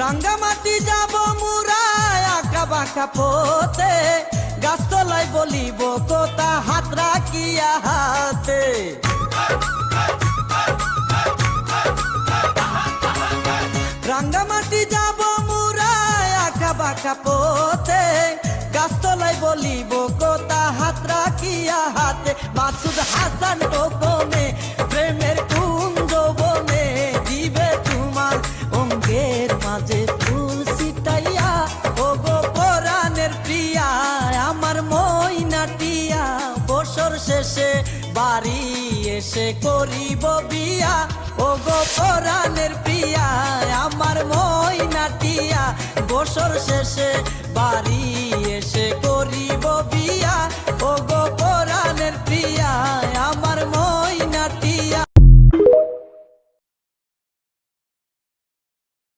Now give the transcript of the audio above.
রাঙ্গামাটি যাব মুরায় আঁকা বাঁকা পথে, গাছতলায় বলিব কোথা হাত রাখিয়া হাতে। রাঙ্গামাটি যাব মুরায় আঁকা বাঁকা পথে, গাছতলায় বলিব কোথা হাত রাখিয়া হাতে। মাসুদ হাসান টোকনে প্রেমের কুঞ্জ বনে, দিবে তোমার অঙ্গের মাঝে ফুল ছিটাইয়া। ও গো পরাণের প্রিয়া আমার ময়নাটিয়া, বছর শেষে বাড়ি এসে করিব বিয়া। ও গো পরাণের প্রিয়া আমার ময়নাটিয়া, বছর শেষে বাড়ি এসে করিব বিয়া। ও গো পরাণের প্রিয়া আমার ময়নাটিয়া।